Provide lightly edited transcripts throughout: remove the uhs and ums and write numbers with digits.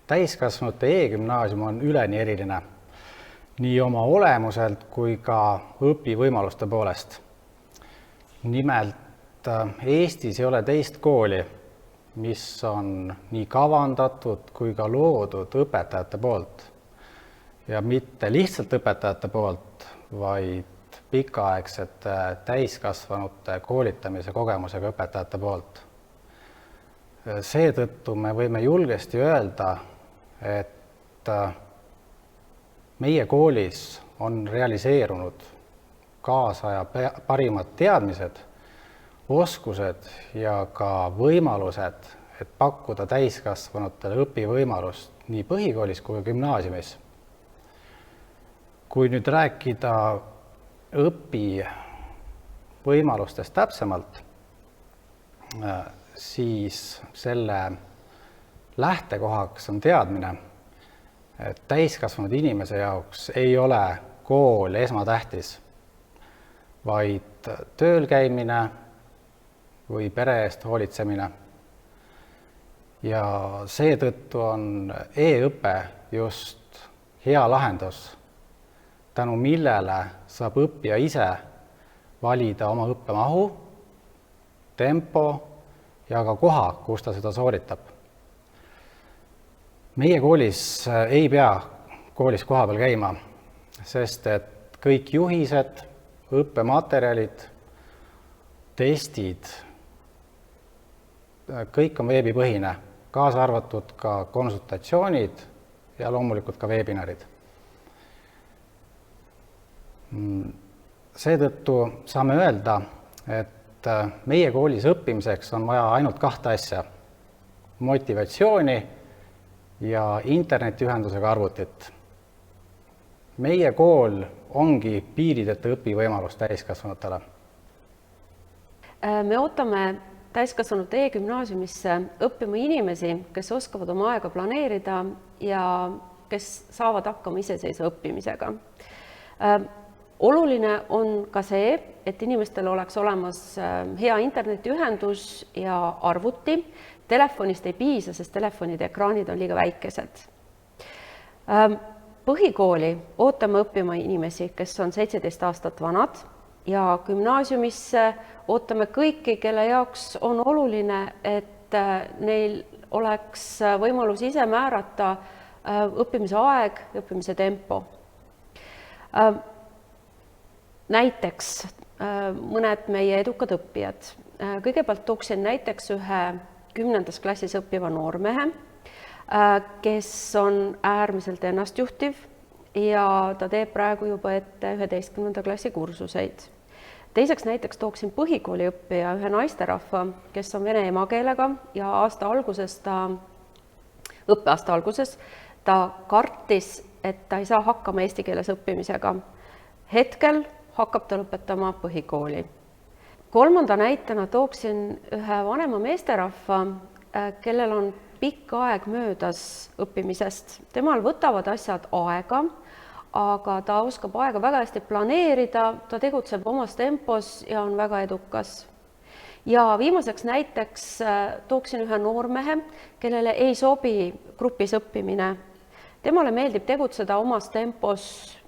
Täiskasvanute e-gümnaasium on üleni eriline nii oma olemuselt kui ka õpivõimaluste poolest. Nimelt Eestis ei ole teist kooli, mis on nii kavandatud kui ka loodud õpetajate poolt. Ja mitte lihtsalt õpetajate poolt, vaid pikaaegsete täiskasvanute koolitamise kogemusega õpetajate poolt. Seetõttu me võime julgesti öelda, et meie koolis on realiseerunud kaasaja parimad teadmised, oskused ja ka võimalused, et pakkuda täiskasvanutele õpivõimalust nii põhikoolis kui gümnaasiumis. Kui nüüd rääkida õpivõimalustest täpsemalt, siis selle lähtekohaks on teadmine, et täiskasvanud inimese jaoks ei ole kool esmatähtis, vaid tööl käimine või pere eest hoolitsemine. Ja seetõttu on e-õpe just hea lahendus, tänu millele saab õppija ise valida oma õppemahu, tempo ja ka koha, kus ta seda sooritab. Meie koolis ei pea koolis kohapeal käima, sest et kõik juhised, õppematerjalid, testid, kõik on veebipõhine, kaasa arvatud ka konsultatsioonid ja loomulikult ka veebinarid. Seetõttu saame öelda, et meie koolis õppimiseks on vaja ainult 2 asja, motivatsiooni ja internetiühendusega arvutit. Meie kool ongi piirideta õpivõimalus täiskasvanutele. Me ootame täiskasvanute e-gümnaasiumisse õppima inimesi, kes oskavad oma aega planeerida ja kes saavad hakkama iseseisva õppimisega. Oluline on ka see, et inimestel oleks olemas hea internetiühendus ja arvuti. Telefonist ei piisa, sest telefonide ekraanid on liiga väikesed. Põhikooli ootame õppima inimesi, kes on 17 aastat vanad ja gümnaasiumisse ootame kõiki, kelle jaoks on oluline, et neil oleks võimalus ise määrata õppimise aeg ja õppimise tempo. Näiteks mõned meie edukad õppijad. Kõigepealt tooksin näiteks ühe 10. klassis õppiva noormehe, kes on äärmiselt ennastjuhtiv ja ta teeb praegu juba ette 11. klassi kursuseid. Teiseks näiteks tooksin põhikooli õppija ühe naisterahva, kes on vene emakeelega ja õppeaasta alguses ta kartis, et ta ei saa hakkama eesti keeles õppimisega. Hetkel hakkab ta lõpetama põhikooli. Kolmanda näitena tooksin ühe vanema meesterahva, kellel on pikk aeg möödas õppimisest. Temal võtavad asjad aega, aga ta oskab aega väga hästi planeerida, ta tegutseb omas tempos ja on väga edukas. Ja viimaseks näiteks tooksin ühe noormehe, kellele ei sobi grupis õppimine. Temale meeldib tegutseda omas tempos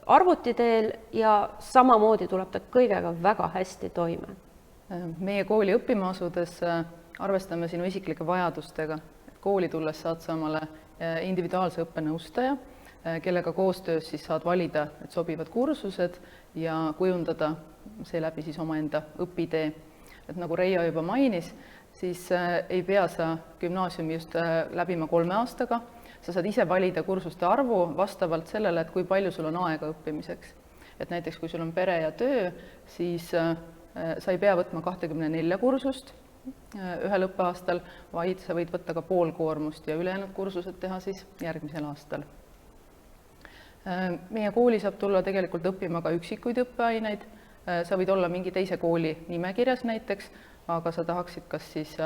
arvuti teel ja samamoodi tuleb ta kõigega väga hästi toime. Meie kooli õppima asudes arvestame sinu isiklike vajadustega. Kooli tulles saad sa omale individuaalse õppenõustaja, kellega koostöös siis saad valida need sobivad kursused ja kujundada seeläbi siis omaenda õpitee. Et nagu Reio juba mainis, siis ei pea sa gümnaasiumi just läbima 3 aastaga. Sa saad ise valida kursuste arvu vastavalt sellele, et kui palju sul on aega õppimiseks. Et näiteks kui sul on pere ja töö, siis sa ei pea võtma 24 kursust ühel õppeaastal, vaid sa võid võtta ka poolkoormust ja ülejäänud kursused teha siis järgmisel aastal. Meie kooli saab tulla tegelikult õppima ka üksikuid õppeaineid. Sa võid olla mingi teise kooli nimekirjas näiteks, aga sa tahaksid kas siis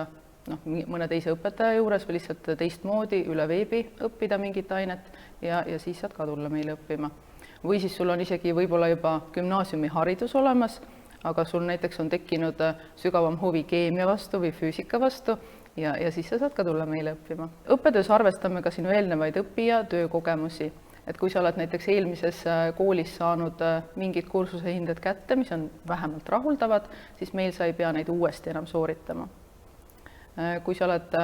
mõne teise õpetaja juures või lihtsalt teistmoodi üle veebi õppida mingit ainet ja siis saad ka tulla meile õppima. Või siis sul on isegi võib-olla juba gümnaasiumi haridus olemas, aga sul näiteks on tekkinud sügavam huvi keemia vastu või füüsika vastu ja siis sa saad ka tulla meile õppima. Õppetöös arvestame ka sinu eelnevaid õppija töökogemusi, et kui sa oled näiteks eelmises koolis saanud mingid kursuse hinded kätte, mis on vähemalt rahuldavad, siis meil sa ei pea neid uuesti enam sooritama. Kui sa oled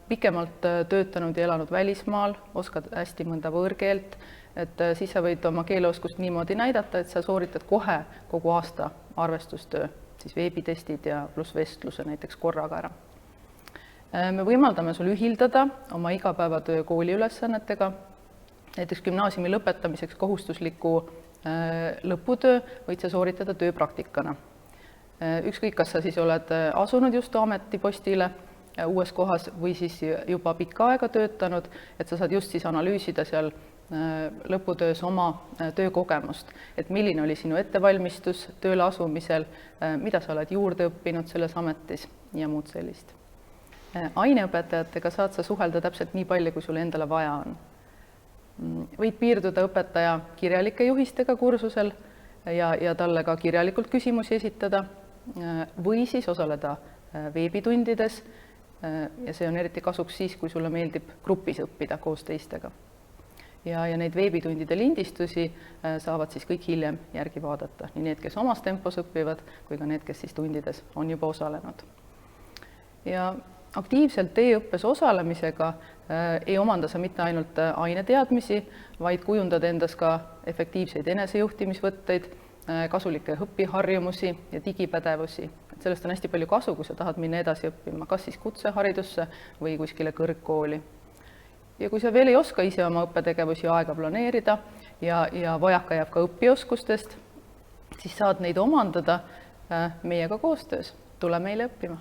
pikemalt töötanud ja elanud välismaal, oskad hästi mõnda võõrkeelt, et siis sa võid oma keeleoskust niimoodi näidata, et sa sooritad kohe kogu aasta arvestustöö, siis veebitestid ja pluss vestluse näiteks korraga ära. Me võimaldame sul ühildada oma igapäevatöö kooliülesannetega, näiteks gümnaasiumi lõpetamiseks kohustusliku lõputöö võid sa sooritada tööpraktikana. Ükskõik, kas sa siis oled asunud just ametipostile uues kohas või siis juba pikka aega töötanud, et sa saad just siis analüüsida seal lõputöös oma töökogemust, et milline oli sinu ettevalmistus tööle asumisel, mida sa oled juurde õppinud selles ametis ja muud sellist. Aineõpetajatega saad sa suhelda täpselt nii palju, kui sul endale vaja on. Võid piirduda õpetaja kirjalike juhistega kursusel ja talle ka kirjalikult küsimusi esitada või siis osaleda veebitundides ja see on eriti kasuks siis, kui sulle meeldib grupis õppida koos teistega. Ja neid veebitundide lindistusi saavad siis kõik hiljem järgi vaadata, nii need, kes omas tempos õpivad, kui ka need, kes siis tundides on juba osalenud. Ja aktiivselt e-õppes osalemisega ei omanda sa mitte ainult aineteadmisi, vaid kujundad endas ka efektiivseid enesejuhtimisvõtteid, kasulikke õpiharjumusi ja digipädevusi. Sellest on hästi palju kasu, kui sa tahad minna edasi õppima, kas siis kutseharidusse või kuskile kõrgkooli. Ja kui sa veel ei oska ise oma õppetegevusi aega planeerida ja vajaka jääb ka õpioskustest, siis saad neid omandada meiega koostöös. Tule meile õppima.